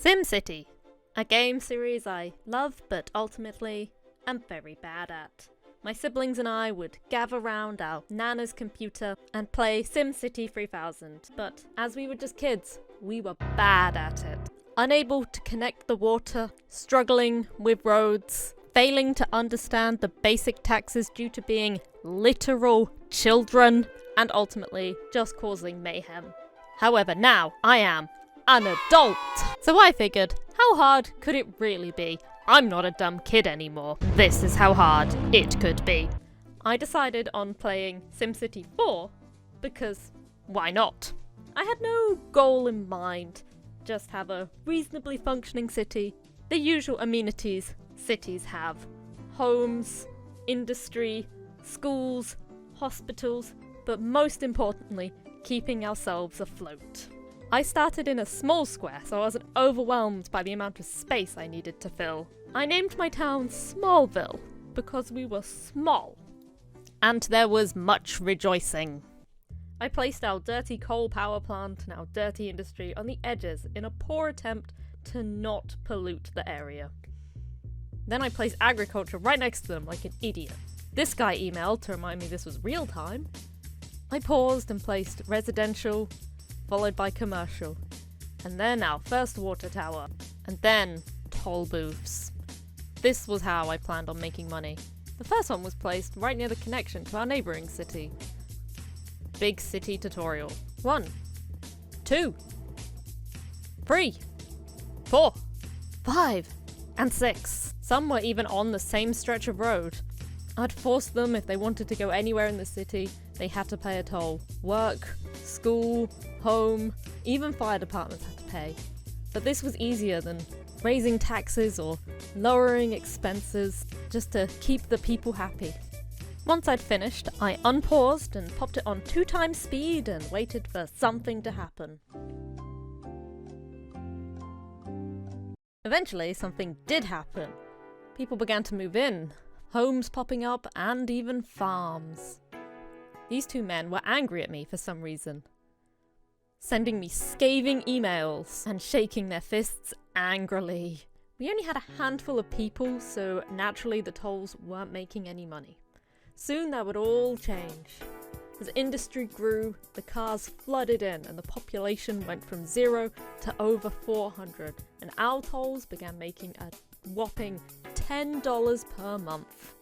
SimCity, a game series I love but ultimately am very bad at. My siblings and I would gather round our Nana's computer and play SimCity 3000, but as we were just kids, we were bad at it. Unable to connect the water, struggling with roads, failing to understand the basic taxes due to being literal children, and ultimately just causing mayhem. However, now I am an adult, so I figured, how hard could it really be? I'm not a dumb kid anymore. This is how hard it could be. I decided on playing SimCity 4 because why not? I had no goal in mind, just have a reasonably functioning city, the usual amenities cities have. Homes, industry, schools, hospitals, but most importantly, keeping ourselves afloat. I started in a small square, so I wasn't overwhelmed by the amount of space I needed to fill. I named my town Smallville, because we were small. And there was much rejoicing. I placed our dirty coal power plant and our dirty industry on the edges in a poor attempt to not pollute the area. Then I placed agriculture right next to them like an idiot. This guy emailed to remind me this was real time. I paused and placed residential, followed by commercial, and then our first water tower, and then toll booths. This was how I planned on making money. The first one was placed right near the connection to our neighbouring city. Big city tutorial. 1, 2, 3, 4, 5, and 6. Some were even on the same stretch of road. I'd forced them if they wanted to go anywhere in the city, they had to pay a toll. Work, school, home, even fire departments had to pay. But this was easier than raising taxes or lowering expenses just to keep the people happy. Once I'd finished, I unpaused and popped it on 2 times speed and waited for something to happen. Eventually, something did happen. People began to move in, homes popping up, and even farms. These 2 men were angry at me for some reason, sending me scathing emails and shaking their fists angrily. We only had a handful of people, so naturally the tolls weren't making any money. Soon that would all change. As industry grew, the cars flooded in and the population went from 0 to over 400, and our tolls began making a whopping $10 per month.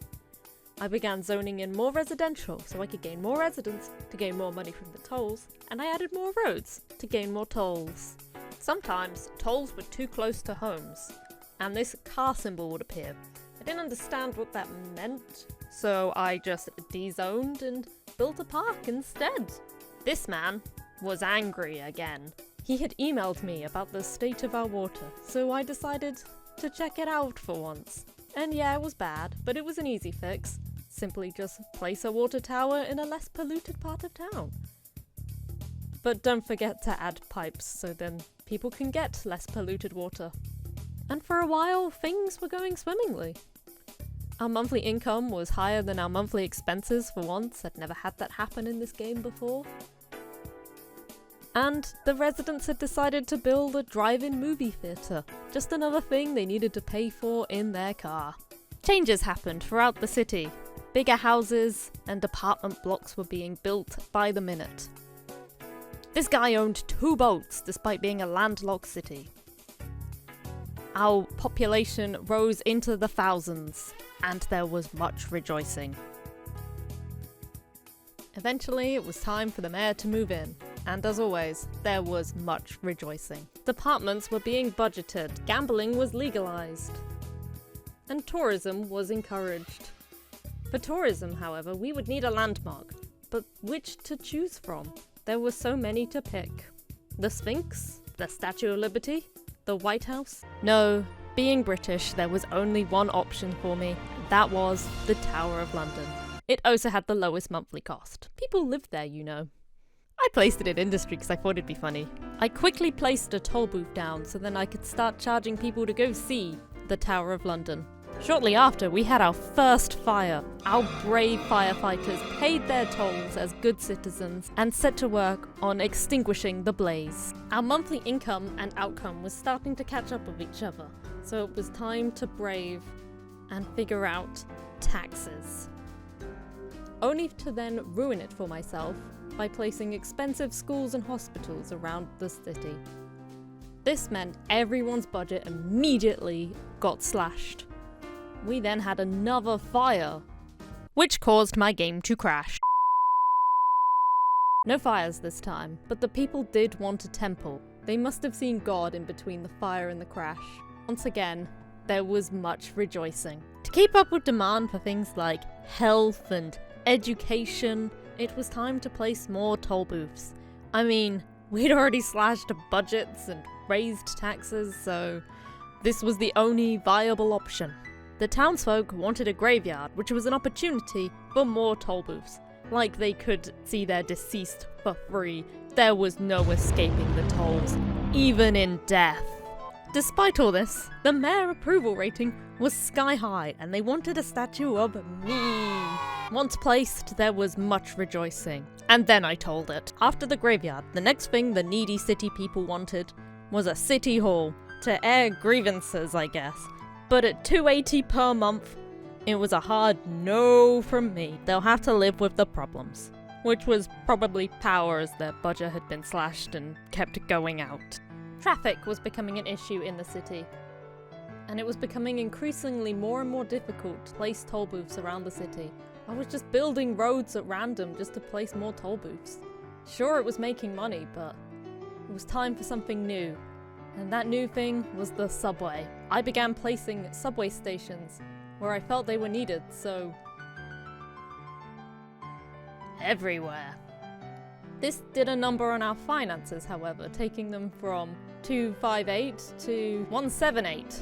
I began zoning in more residential so I could gain more residents to gain more money from the tolls, and I added more roads to gain more tolls. Sometimes tolls were too close to homes, and this car symbol would appear. I didn't understand what that meant, so I just dezoned and built a park instead. This man was angry again. He had emailed me about the state of our water, so I decided to check it out for once. And yeah, it was bad, but it was an easy fix. Simply just place a water tower in a less polluted part of town. But don't forget to add pipes so then people can get less polluted water. And for a while, things were going swimmingly. Our monthly income was higher than our monthly expenses for once. I'd never had that happen in this game before. And the residents had decided to build a drive-in movie theatre. Just another thing they needed to pay for in their car. Changes happened throughout the city. Bigger houses and apartment blocks were being built by the minute. This guy owned 2 boats despite being a landlocked city. Our population rose into the thousands, and there was much rejoicing. Eventually, it was time for the mayor to move in, and as always, there was much rejoicing. Departments were being budgeted, gambling was legalized, and tourism was encouraged. For tourism, however, we would need a landmark, but which to choose from? There were so many to pick. The Sphinx? The Statue of Liberty? The White House? No, being British, there was only one option for me. That was the Tower of London. It also had the lowest monthly cost. People lived there, you know. I placed it in industry because I thought it'd be funny. I quickly placed a toll booth down so then I could start charging people to go see the Tower of London. Shortly after, we had our first fire. Our brave firefighters paid their tolls as good citizens and set to work on extinguishing the blaze. Our monthly income and outcome was starting to catch up with each other, so it was time to brave and figure out taxes. Only to then ruin it for myself by placing expensive schools and hospitals around the city. This meant everyone's budget immediately got slashed. We then had another fire, which caused my game to crash. No fires this time, but the people did want a temple. They must have seen God in between the fire and the crash. Once again, there was much rejoicing. To keep up with demand for things like health and education, it was time to place more toll booths. I mean, we'd already slashed budgets and raised taxes, so this was the only viable option. The townsfolk wanted a graveyard, which was an opportunity for more toll booths. Like they could see their deceased for free. There was no escaping the tolls, even in death. Despite all this, the mayor approval rating was sky high and they wanted a statue of me. Once placed, there was much rejoicing. And then I told it. After the graveyard, the next thing the needy city people wanted was a city hall to air grievances, I guess. But at $280 per month, it was a hard no from me. They'll have to live with the problems. Which was probably power, as their budget had been slashed and kept going out. Traffic was becoming an issue in the city, and it was becoming increasingly more and more difficult to place toll booths around the city. I was just building roads at random just to place more toll booths. Sure, it was making money, but it was time for something new. And that new thing was the subway. I began placing subway stations where I felt they were needed, so everywhere. This did a number on our finances, however, taking them from 258 to 178.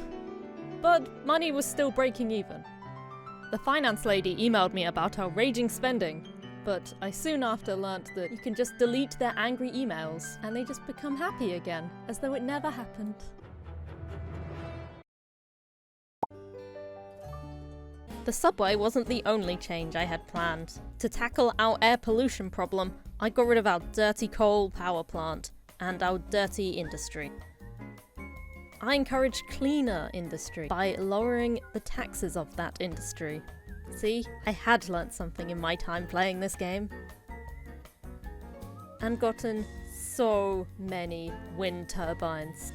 But money was still breaking even. The finance lady emailed me about our raging spending, but I soon after learnt that you can just delete their angry emails and they just become happy again, as though it never happened. The subway wasn't the only change I had planned. To tackle our air pollution problem, I got rid of our dirty coal power plant and our dirty industry. I encouraged cleaner industry by lowering the taxes of that industry. See, I had learnt something in my time playing this game. And gotten so many wind turbines.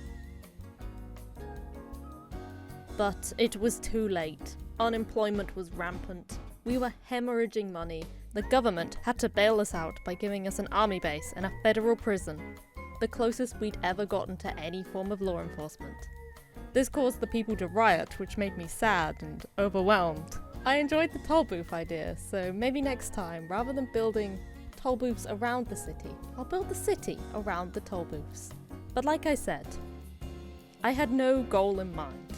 But it was too late. Unemployment was rampant. We were hemorrhaging money. The government had to bail us out by giving us an army base and a federal prison, the closest we'd ever gotten to any form of law enforcement. This caused the people to riot, which made me sad and overwhelmed. I enjoyed the toll booth idea, so maybe next time, rather than building toll booths around the city, I'll build the city around the toll booths. But like I said, I had no goal in mind.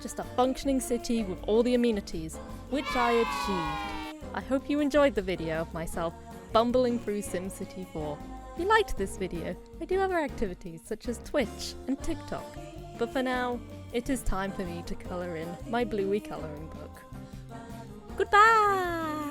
Just a functioning city with all the amenities, which I achieved. I hope you enjoyed the video of myself bumbling through SimCity 4. If you liked this video, I do other activities such as Twitch and TikTok. But for now, it is time for me to colour in my bluey colouring book. Goodbye!